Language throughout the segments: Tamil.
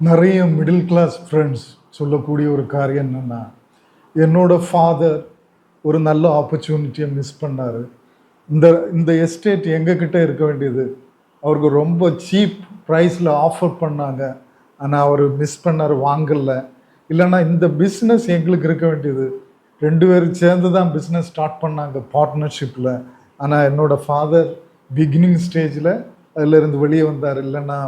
நிறைய மிடில் கிளாஸ் ஃப்ரெண்ட்ஸ் சொல்லக்கூடிய ஒரு காரியம் என்னென்னா, என்னோட ஃபாதர் ஒரு நல்ல ஆப்பர்ச்சுனிட்டியை மிஸ் பண்ணார். இந்த இந்த எஸ்டேட் எங்ககிட்ட இருக்க வேண்டியது, அவருக்கு ரொம்ப சீப் ப்ரைஸில் ஆஃபர் பண்ணாங்க. ஆனால் அவர் மிஸ் பண்ணார், வாங்கலை. இல்லைன்னா இந்த பிஸ்னஸ் எங்களுக்கு இருக்க வேண்டியது, 2 பேரும் சேர்ந்து தான் பிஸ்னஸ் ஸ்டார்ட் பண்ணாங்க பார்ட்னர்ஷிப்பில். ஆனால் என்னோடய ஃபாதர் பிகினிங் ஸ்டேஜில் அதிலிருந்து வெளியே வந்தார். இல்லைன்னா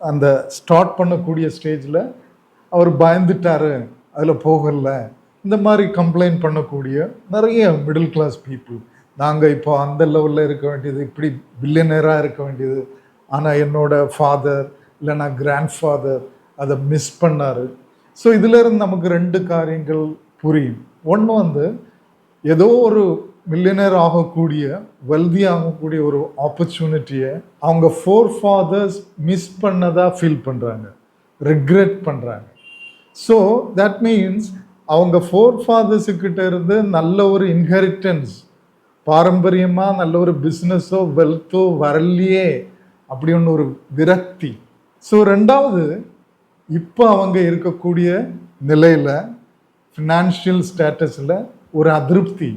அந்த ஸ்டார்ட் பண்ணக்கூடிய ஸ்டேஜில் அவர் பயந்துட்டார், அதில் போகலை. இந்த மாதிரி கம்ப்ளைண்ட் பண்ணக்கூடிய நிறைய மிடில் கிளாஸ் பீப்புள். நாங்கள் இப்போ அந்த லெவலில் இருக்க வேண்டியது, இப்படி பில்லியனராக இருக்க வேண்டியது. ஆனால் என்னோடய ஃபாதர் இல்லைன்னா கிராண்ட் ஃபாதர் அதை மிஸ் பண்ணார். ஸோ இதிலேருந்து நமக்கு 2 காரியங்கள் புரியும். ஒன்று ஏதோ ஒரு மில்லியனர் ஆகக்கூடிய, வெல்தி ஆகக்கூடிய ஒரு ஆப்பர்ச்சுனிட்டியை அவங்க ஃபோர் ஃபாதர்ஸ் மிஸ் பண்ணதா ஃபீல் பண்ணுறாங்க, ரிக்ரெட் பண்ணுறாங்க. ஸோ தட் மீன்ஸ் அவங்க ஃபோர் ஃபாதர்ஸுக்கிட்ட இருந்து நல்ல ஒரு இன்ஹெரிட்டன்ஸ், பாரம்பரியமாக நல்ல ஒரு பிஸ்னஸோ வெல்த்தோ வரலையே அப்படி ஒன்று ஒரு விரக்தி. ஸோ 2வது, இப்போ அவங்க இருக்கக்கூடிய நிலையில் ஃபினான்ஷியல் ஸ்டேட்டஸில் ஒரு அதிருப்தி.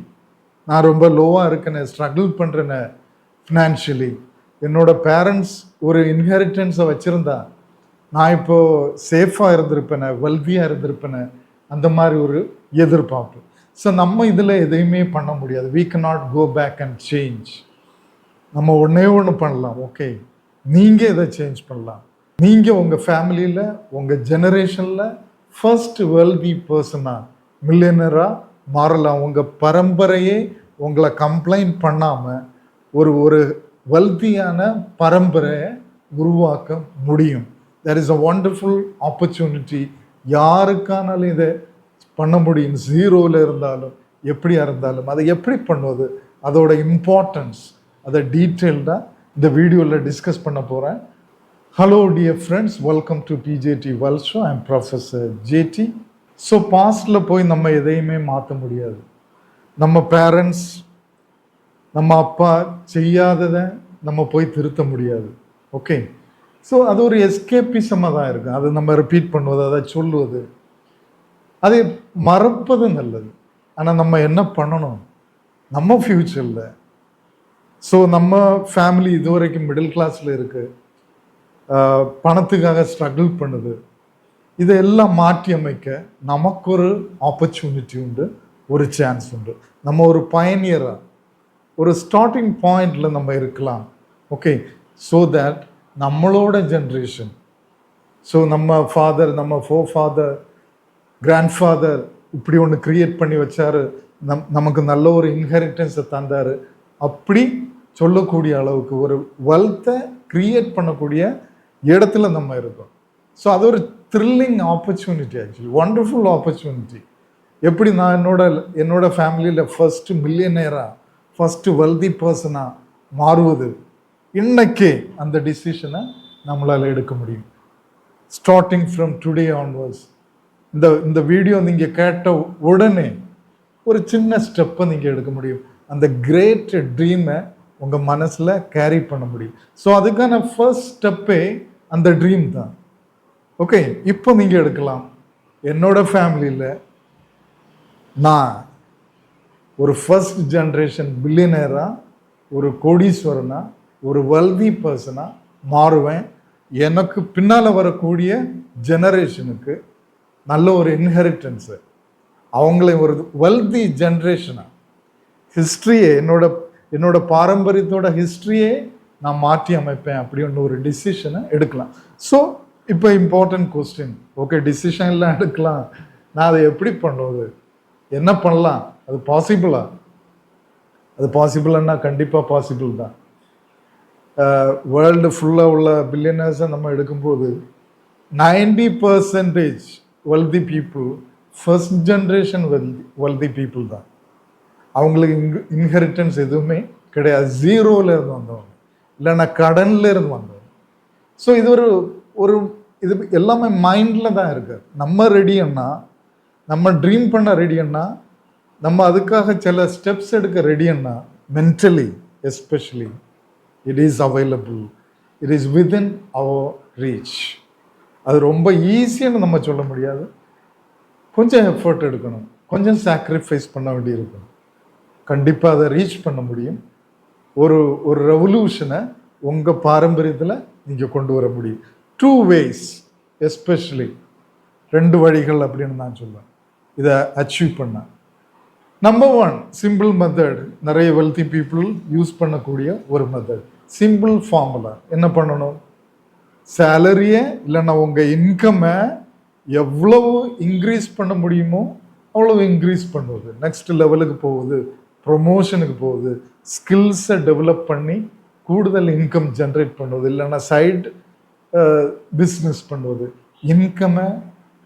நான் ரொம்ப லோவாக இருக்கேனே, ஸ்ட்ரகிள் பண்ணுறேனே ஃபினான்ஷியலி. என்னோடய பேரண்ட்ஸ் ஒரு இன்ஹெரிட்டன்ஸை வச்சுருந்தா நான் இப்போது சேஃபாக இருந்திருப்பேனே, வெல்தியாக இருந்திருப்பேனே, அந்த மாதிரி ஒரு எதிர்பார்ப்பு. ஸோ நம்ம இதில் எதையுமே பண்ண முடியாது. we cannot go back and change. நம்ம ஒன்று பண்ணலாம். ஓகே, நீங்கள் இதை சேஞ்ச் பண்ணலாம். நீங்கள் உங்கள் ஃபேமிலியில், உங்கள் ஜெனரேஷனில் ஃபர்ஸ்ட் வெல்தி பர்சனாக, மில்லியனராக மாறலாம். உங்கள் பரம்பரையே உங்களை கம்ப்ளைண்ட் பண்ணாமல் ஒரு ஒரு வெல்த்தியான பரம்பரையை உருவாக்க முடியும். There is a wonderful opportunity. யாருக்கானாலும் இதை பண்ண முடியும். 0ல் இருந்தாலும் எப்படியா இருந்தாலும் அதை எப்படி பண்ணுவது, அதோட இம்பார்ட்டன்ஸ், அதை டீட்டெயில்டாக இந்த வீடியோவில் டிஸ்கஸ் பண்ண போகிறேன். Hello dear friends, welcome to PJT Wealth Show. I'm professor JT. So பாஸ்டில் போய் நம்ம எதையுமே மாற்ற முடியாது. நம்ம பேரண்ட்ஸ், நம்ம அப்பா செய்யாததை நம்ம போய் திருத்த முடியாது. ஓகே, ஸோ அது ஒரு எஸ்கேப்பிசமாக தான் இருக்குது. அதை நம்ம ரிப்பீட் பண்ணுவது, அதை சொல்லுவது, அதை மறப்பது நல்லது. ஆனால் நம்ம என்ன பண்ணணும், நம்ம ஃப்யூச்சரில், ஸோ நம்ம ஃபேமிலி இதுவரைக்கும் மிடில் கிளாஸில் இருக்குது, பணத்துக்காக ஸ்ட்ரகிள் பண்ணுது, இதையெல்லாம் மாற்றி அமைக்க நமக்கு ஒரு ஆப்பர்ச்சுனிட்டி உண்டு, ஒரு சான்ஸ் உண்டு. நம்ம ஒரு பயனியராக ஒரு ஸ்டார்டிங் பாயிண்டில் நம்ம இருக்கலாம். ஓகே, ஸோ தட் நம்மளோட ஜென்ரேஷன், ஸோ நம்ம ஃபாதர், நம்ம ஃபோர் ஃபாதர், கிராண்ட் ஃபாதர் இப்படி ஒன்று க்ரியேட் பண்ணி வச்சார், நமக்கு நல்ல ஒரு இன்ஹெரிட்டன்ஸை தந்தார், அப்படி சொல்லக்கூடிய அளவுக்கு ஒரு வெல்த்தை க்ரியேட் பண்ணக்கூடிய இடத்துல நம்ம இருக்கோம். ஸோ அது ஒரு thrilling opportunity, actually wonderful opportunity. எப்படி நான் என்னோட ஃபேமிலியில் ஃபர்ஸ்ட்டு மில்லியனராக, ஃபஸ்ட்டு வெல்தி பர்சனாக மாறுவது, இன்னைக்கே அந்த டிசிஷனை நம்மளால் எடுக்க முடியும். Starting from today onwards. இந்த வீடியோ நீங்கள் கேட்ட உடனே ஒரு சின்ன ஸ்டெப்பை நீங்கள் எடுக்க முடியும். அந்த கிரேட் ட்ரீமை உங்கள் மனசில் கேரி பண்ண முடியும். ஸோ அதுக்கான ஃபர்ஸ்ட் ஸ்டெப்பே அந்த ட்ரீம் தான். ஓகே, இப்போ நீங்கள் எடுக்கலாம். என்னோட ஃபேமிலியில் நான் ஒரு ஃபர்ஸ்ட் ஜென்ரேஷன் பில்லியனராக, ஒரு கோடீஸ்வரனாக, ஒரு வெல்தி பர்சனாக மாறுவேன். எனக்கு பின்னால் வரக்கூடிய ஜெனரேஷனுக்கு நல்ல ஒரு இன்ஹெரிட்டன்ஸு, அவங்கள ஒரு வெல்தி ஜென்ரேஷனாக, ஹிஸ்ட்ரியே, என்னோட பாரம்பரியத்தோட ஹிஸ்ட்ரியே நான் மாற்றி அமைப்பேன். அப்படின்னு ஒரு டிசிஷனை எடுக்கலாம். ஸோ இப்போ இம்பார்ட்டன்ட் கொஸ்டின், ஓகே, டிசிஷன்லாம் எடுக்கலாம், நான் அதை எப்படி பண்ணுவது, என்ன பண்ணலாம், அது பாசிபிளா? அது பாசிபிள்னா கண்டிப்பாக பாசிபிள் தான். வேர்ல்டு ஃபுல்லாக உள்ள பில்லியனர்ஸை நம்ம எடுக்கும்போது 90% wealthy people first generation wealthy people தான். அவங்களுக்கு இன்ஹெரிட்டன்ஸ் எதுவுமே கிடையாது. 0ல் இருந்து வந்தவங்க, இல்லைன்னா கடனில் இருந்து வந்தவங்க. ஸோ இது ஒரு இது எல்லாமே மைண்டில் தான் இருக்குது. நம்ம ரெடின்னா, நம்ம ட்ரீம் பண்ண ரெடின்னா, நம்ம அதுக்காக சில ஸ்டெப்ஸ் எடுக்க ரெடின்னா, mentally especially it is available, it is within our reach. அது ரொம்ப ஈஸின்னு நம்ம சொல்ல முடியாது. கொஞ்சம் எஃபர்ட் எடுக்கணும், கொஞ்சம் சாக்ரிஃபைஸ் பண்ண வேண்டியிருக்கும். கண்டிப்பாக அதை ரீச் பண்ண முடியும். ஒரு ஒரு ரெவல்யூஷனை உங்கள் பாரம்பரியத்தில் நீங்கள் கொண்டு வர முடியும். 2 ways, எஸ்பெஷலி 2 வழிகள் அப்படின்னு நான் சொல்லுவேன் இதை அச்சீவ் பண்ண. Number 1, simple method. நிறைய வெல்தி பீப்புள் யூஸ் பண்ணக்கூடிய ஒரு மெத்தட், சிம்பிள் ஃபார்முலா. என்ன பண்ணணும்? சேலரியை இல்லைன்னா உங்கள் இன்கம்மை எவ்வளவு இன்க்ரீஸ் பண்ண முடியுமோ அவ்வளவு இன்க்ரீஸ் பண்ணுவது, நெக்ஸ்ட் லெவலுக்கு போகுது, ப்ரொமோஷனுக்கு போகுது, ஸ்கில்ஸை டெவலப் பண்ணி கூடுதல் இன்கம் ஜென்ரேட் பண்ணுவது, இல்லைன்னா சைடு பிஸ்னஸ் பண்ணுவது, இன்கம்மை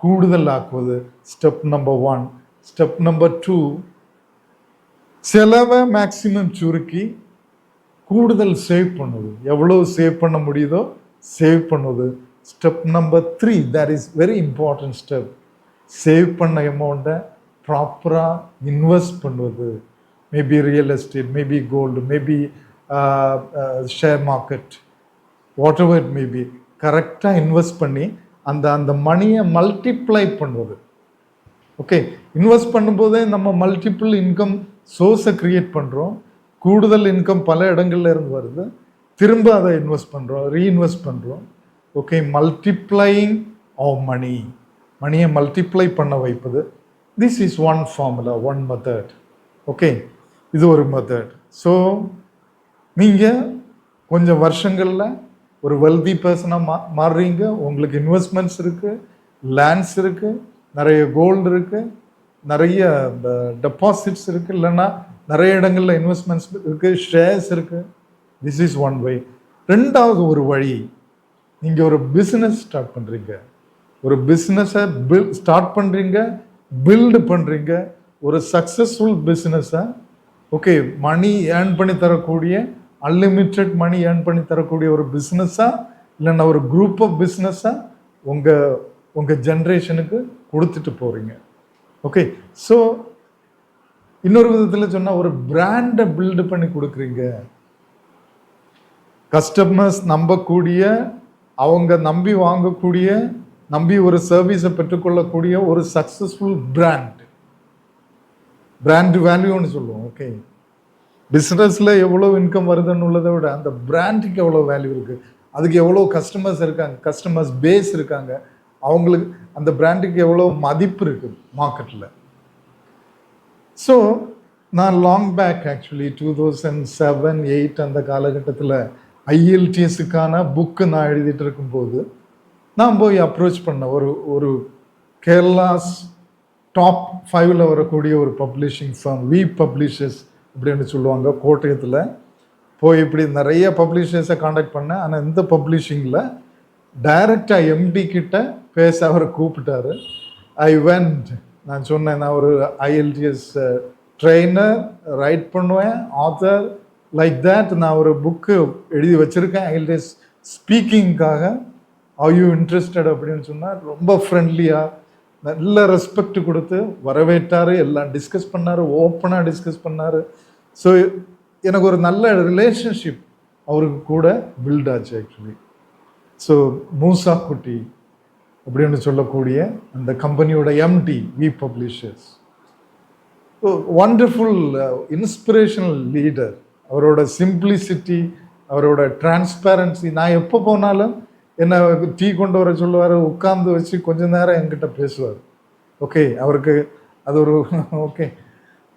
கூடுதல் ஆக்குவது. Step number 1. ஸ்டெப் நம்பர் 2, செலவை மேக்சிமம் சுருக்கி கூடுதல் சேவ் பண்ணுவது, எவ்வளோ சேவ் பண்ண முடியுதோ சேவ் பண்ணுவது. Step number 3, that is very important step. Save பண்ண அமௌண்ட்டை ப்ராப்பராக இன்வெஸ்ட் பண்ணுவது. Maybe real estate, maybe gold, maybe share market, whatever it may be. கரெக்டாக இன்வெஸ்ட் பண்ணி அந்த அந்த மணியை மல்டிப்ளை பண்ணுவது. ஓகே, இன்வெஸ்ட் பண்ணும்போதே நம்ம மல்டிபிள் இன்கம் சோர்ஸை க்ரியேட் பண்ணுறோம். கூடுதல் இன்கம் பல இடங்கள்ல இருந்து வருது, திரும்ப அதை இன்வெஸ்ட் பண்ணுறோம், ரீஇன்வெஸ்ட் பண்ணுறோம். ஓகே, மல்டிப்ளையிங் ஆஃப் மணி, மணியை மல்டிப்ளை பண்ண வைப்பது. This is one formula, one method. Okay, இது ஒரு மெத்தட். ஸோ நீங்கள் கொஞ்சம் வருஷங்களில் ஒரு வெல்தி பர்சனாக மாறுறீங்க. உங்களுக்கு இன்வெஸ்ட்மெண்ட்ஸ் இருக்குது, லேண்ட்ஸ் இருக்குது, நிறைய கோல்டு இருக்குது, நிறைய டெபாசிட்ஸ் இருக்குது, இல்லைன்னா நிறைய இடங்களில் இன்வெஸ்ட்மெண்ட்ஸ் இருக்குது, ஷேர்ஸ் இருக்குது. This is one way. 2வது ஒரு வழி, நீங்கள் ஒரு பிஸ்னஸ் ஸ்டார்ட் பண்ணுறீங்க, ஒரு பிஸ்னஸை ஸ்டார்ட் பண்ணுறீங்க, பில்டு பண்ணுறீங்க, ஒரு சக்ஸஸ்ஃபுல் பிஸ்னஸை. ஓகே, மணி ஏர்ன் பண்ணி தரக்கூடிய, அன்லிமிட்டெட் மணி ஏர்ன் பண்ணி தரக்கூடிய ஒரு பிஸ்னஸாக, இல்லைன்னா ஒரு குரூப் ஆஃப் பிஸ்னஸாக உங்கள் ஜென்ரேஷனுக்கு கொடுத்துட்டு போகிறீங்க. ஓகே, ஸோ இன்னொரு விதத்தில் சொன்னால் ஒரு பிராண்டை பில்டு பண்ணி கொடுக்குறீங்க. கஸ்டமர்ஸ் நம்பக்கூடிய, அவங்க நம்பி வாங்கக்கூடிய, நம்பி ஒரு சர்வீஸை பெற்றுக்கொள்ளக்கூடிய ஒரு சக்ஸஸ்ஃபுல் பிராண்ட், பிராண்ட் வேல்யூன்னு சொல்லுவோம். ஓகே, பிஸ்னஸில் எவ்வளோ இன்கம் வருதுன்னு உள்ளதை விட அந்த பிராண்டுக்கு எவ்வளோ வேல்யூ இருக்குது, அதுக்கு எவ்வளோ கஸ்டமர்ஸ் இருக்காங்க, கஸ்டமர்ஸ் பேஸ் இருக்காங்க, அவங்களுக்கு அந்த பிராண்டுக்கு எவ்வளோ மதிப்பு இருக்குது மார்க்கெட்டில். ஸோ நான் லாங் பேக் ஆக்சுவலி 2007-8 அந்த காலகட்டத்தில் ஐஎல்டிஎஸ்ஸுக்கான புக்கு நான் எழுதிட்டு இருக்கும்போது நான் போய் அப்ரோச் பண்ண ஒரு கேரளாஸ் டாப் 5ல் வரக்கூடிய ஒரு பப்ளிஷிங் ஃபர்ம், வி பப்ளிஷர்ஸ் அப்படின்னு சொல்லுவாங்க, கோட்டயத்தில். போய் இப்படி நிறைய பப்ளிஷர்ஸை காண்டாக்ட் பண்ணேன். ஆனால் இந்த பப்ளிஷிங்கில் டைரக்டாக எம்டி கிட்ட பேச அவரை கூப்பிட்டாரு. I went. நான் சொன்னேன், நான் ஒரு ஐஎல்டிஎஸ் ட்ரெயினர், ரைட் பண்ணுவேன், ஆத்தர் லைக் தேட். நான் ஒரு புக்கு எழுதி வச்சுருக்கேன் ஐஎல்டிஎஸ் ஸ்பீக்கிங்காக. ஆர் யூ இன்ட்ரெஸ்டட் அப்படின்னு சொன்னால் ரொம்ப ஃப்ரெண்ட்லியாக நல்ல ரெஸ்பெக்ட் கொடுத்து வரவேற்றார், எல்லாம் டிஸ்கஸ் பண்ணார், ஓப்பனாக டிஸ்கஸ் பண்ணார். ஸோ எனக்கு ஒரு நல்ல ரிலேஷன்ஷிப் அவருக்கு கூட பில்ட் ஆச்சு ஆக்சுவலி. ஸோ மூசா குட்டி அப்படின்னு சொல்லக்கூடிய அந்த கம்பெனியோட MD, V publishers, wonderful inspirational leader. அவரோட சிம்பிளிசிட்டி, அவரோட டிரான்ஸ்பேரன்சி. நான் எப்போ போனாலும் என்ன டீ கொண்டு வர சொல்லுவார், உட்கார்ந்து வச்சு கொஞ்ச நேரம் என்கிட்ட பேசுவார். ஓகே, அவருக்கு அது ஒரு ஓகே,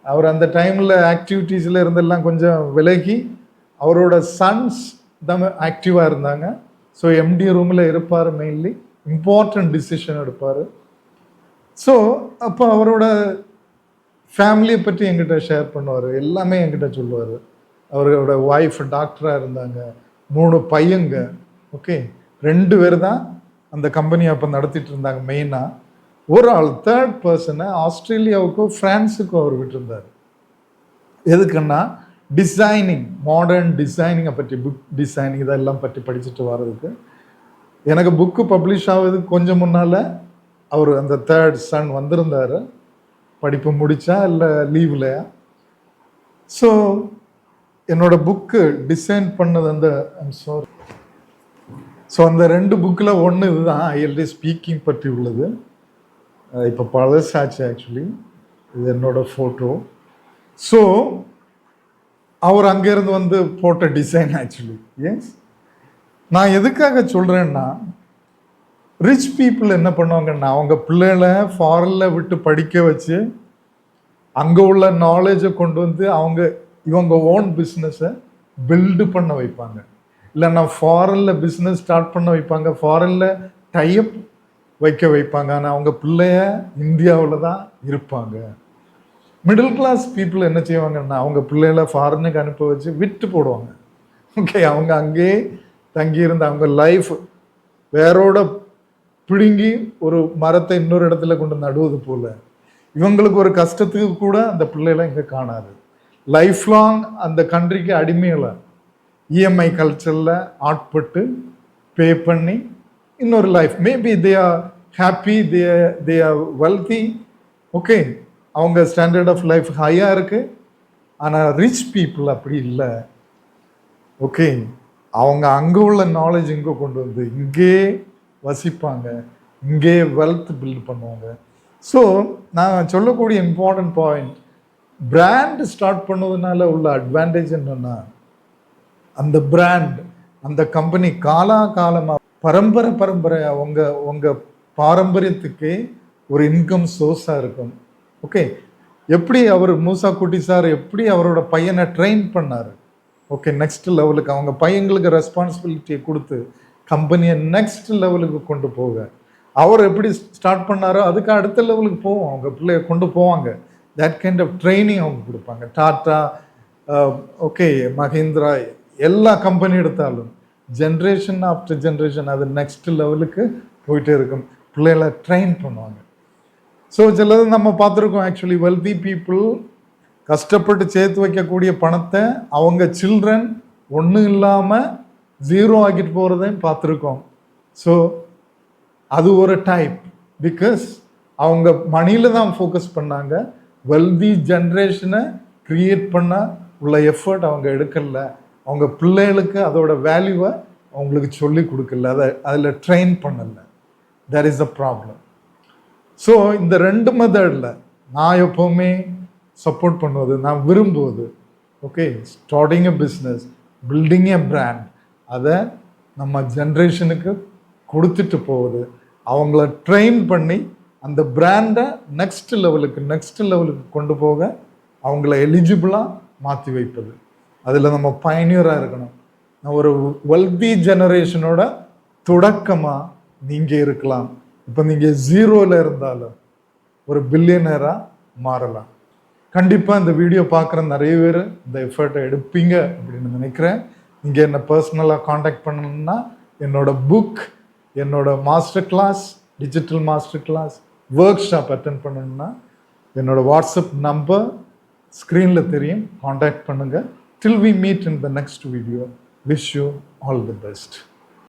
அவர் அந்த டைமில் ஆக்டிவிட்டீஸில் இருந்தெல்லாம் கொஞ்சம் விலகி அவரோட சன்ஸ் தான் ஆக்டிவாக இருந்தாங்க. ஸோ எம்டி ரூமில் இருப்பார், மெயின்லி இம்பார்ட்டன்ட் டிசிஷன் எடுப்பார். ஸோ அப்போ அவரோட ஃபேமிலியை பற்றி என்கிட்ட ஷேர் பண்ணுவார், எல்லாமே என்கிட்ட சொல்லுவார். அவரோட ஒய்ஃப் டாக்டராக இருந்தாங்க, 3 பையங்க. ஓகே, 2 பேர் தான் அந்த கம்பெனி அப்போ நடத்திட்டு இருந்தாங்க மெயினாக. ஒரு ஆள் 3rd பர்சனை ஆஸ்திரேலியாவுக்கும் ஃப்ரான்ஸுக்கும் அவர் விட்டுருந்தார். எதுக்குன்னா டிசைனிங், மாடர்ன் டிசைனிங்கை பற்றி, புக் டிசைனிங் இதெல்லாம் பற்றி படிச்சுட்டு வர்றதுக்கு. எனக்கு புக்கு பப்ளிஷ் ஆகுதுக்கு கொஞ்சம் முன்னால் அவர் அந்த 3rd சன் வந்திருந்தார். படிப்பு முடித்தா இல்லை லீவ்லையா. ஸோ என்னோட புக்கு டிசைன் பண்ணது அந்த ஸோ அந்த 2 புக்கில் ஒன்று இதுதான் ஐஎல்டி ஸ்பீக்கிங் பற்றி உள்ளது. இப்போ பழசாச்சு ஆக்சுவலி. இது என்னோட ஃபோட்டோ. ஸோ அவர் அங்கேருந்து வந்து போட்ட டிசைன் ஆக்சுவலி. எஸ், நான் எதுக்காக சொல்கிறேன்னா, ரிச் பீப்புள் என்ன பண்ணுவாங்கன்னா, அவங்க பிள்ளைகளை ஃபாரினில் விட்டு படிக்க வச்சு அங்கே உள்ள நாலேஜை கொண்டு வந்து இவங்க ஓன் பிஸ்னஸை பில்டு பண்ண வைப்பாங்க. இல்லைன்னா ஃபாரினில் பிஸ்னஸ் ஸ்டார்ட் பண்ண வைப்பாங்க, ஃபாரினில் டைப் வைக்க வைப்பாங்க. ஆனால் அவங்க பிள்ளைய இந்தியாவில் தான் இருப்பாங்க. மிடில் கிளாஸ் பீப்புள் என்ன செய்வாங்கன்னா, அவங்க பிள்ளைகளை ஃபாரினுக்கு அனுப்ப வச்சு விட்டு போடுவாங்க. ஓகே, அவங்க அங்கேயே தங்கியிருந்து அவங்க லைஃப் வேரோட பிடுங்கி ஒரு மரத்தை இன்னொரு இடத்துல கொண்டு நடுவது போல, இவங்களுக்கு ஒரு கஷ்டத்துக்கு கூட அந்த பிள்ளைகளை இங்கே காணாது. லைஃப் லாங் அந்த கண்ட்ரிக்கு அடிமையில இஎம்ஐ கல்ச்சரில் ஆட்பட்டு பே பண்ணி இன்னொரு life, maybe they are happy, they are wealthy, okay, அவங்க ஸ்டாண்டர்ட் ஆஃப் லைஃப் ஹையாக இருக்குது. ஆனால் ரிச் பீப்புள் அப்படி இல்லை. ஓகே, அவங்க அங்கே உள்ள நாலேஜ் இங்கே கொண்டு வந்து இங்கே வசிப்பாங்க, இங்கே வெல்த் பில்ட் பண்ணுவாங்க. ஸோ நான் சொல்லக்கூடிய இம்பார்ட்டன்ட் பாயிண்ட், பிராண்ட் ஸ்டார்ட் பண்ணுவதனால உள்ள அட்வான்டேஜ் என்னன்னா, அந்த பிராண்ட், அந்த கம்பெனி காலமாக பரம்பரையாக உங்கள் பாரம்பரியத்துக்கே ஒரு இன்கம் சோர்ஸாக இருக்கும். ஓகே, எப்படி அவர் மூசா குட்டி சார் எப்படி அவரோட பையனை ட்ரெயின் பண்ணார், ஓகே, நெக்ஸ்ட் லெவலுக்கு அவங்க பையங்களுக்கு ரெஸ்பான்சிபிலிட்டியை கொடுத்து கம்பெனியை நெக்ஸ்ட் லெவலுக்கு கொண்டு போக அவர் எப்படி ஸ்டார்ட் பண்ணாரோ அதுக்கு அடுத்த லெவலுக்கு போவோம், அவங்க பிள்ளைய கொண்டு போவாங்க. தட் கைண்ட் ஆஃப் ட்ரைனிங் அவங்க கொடுப்பாங்க. டாட்டா, ஓகே, மஹிந்திரா, எல்லா கம்பெனி எடுத்தாலும் ஜென்ரேஷன் ஆஃப்டர் ஜென்ரேஷன் அது நெக்ஸ்ட் லெவலுக்கு போயிட்டே இருக்கும். பிள்ளைகளை ட்ரெயின் பண்ணுவாங்க. ஸோ சிலது நம்ம பார்த்துருக்கோம் ஆக்சுவலி, வெல்தி பீப்புள் கஷ்டப்பட்டு சேர்த்து வைக்கக்கூடிய பணத்தை அவங்க சில்ட்ரன் ஒன்றும் இல்லாமல் 0 ஆக்கிட்டு போகிறதையும் பார்த்துருக்கோம். ஸோ அது ஒரு டைப், பிகாஸ் அவங்க மணியில் தான் ஃபோக்கஸ் பண்ணாங்க. வெல்தி ஜென்ரேஷனை க்ரியேட் பண்ண உள்ள எஃபர்ட் அவங்க எடுக்கல. அவங்க பிள்ளைகளுக்கு அதோட வேல்யூவை அவங்களுக்கு சொல்லி கொடுக்கல, அதில் ட்ரெயின் பண்ணலை. There is a problem. So இந்த 2 மெத்தடில் நான் எப்போவுமே சப்போர்ட் பண்ணுவது, நான் விரும்புவது, okay, starting a business, building a brand, அதை நம்ம ஜென்ரேஷனுக்கு கொடுத்துட்டு போகுது, அவங்கள ட்ரெயின் பண்ணி அந்த பிராண்டை நெக்ஸ்ட் லெவலுக்கு கொண்டு போக அவங்கள எலிஜிபிளாக மாற்றி வைப்பது. அதில் நம்ம பயனியராக இருக்கணும். ஒரு வெல்தி ஜெனரேஷனோட தொடக்கமாக நீங்கள் இருக்கலாம். இப்போ நீங்கள் 0ல் இருந்தாலும் ஒரு பில்லியனராக மாறலாம். கண்டிப்பாக இந்த வீடியோ பார்க்குற நிறைய பேர் இந்த எஃபர்ட்டை எடுப்பீங்க அப்படின்னு நினைக்கிறேன். நீங்கள் என்னை பர்சனலாக காண்டாக்ட் பண்ணணும்னா, என்னோட புக், என்னோட master class, digital master class, workshop attend பண்ணணும்னா என்னோட வாட்ஸ்அப் நம்பர் ஸ்க்ரீனில் தெரியும், காண்டாக்ட் பண்ணுங்கள். Till we meet in the next video, wish you all the best.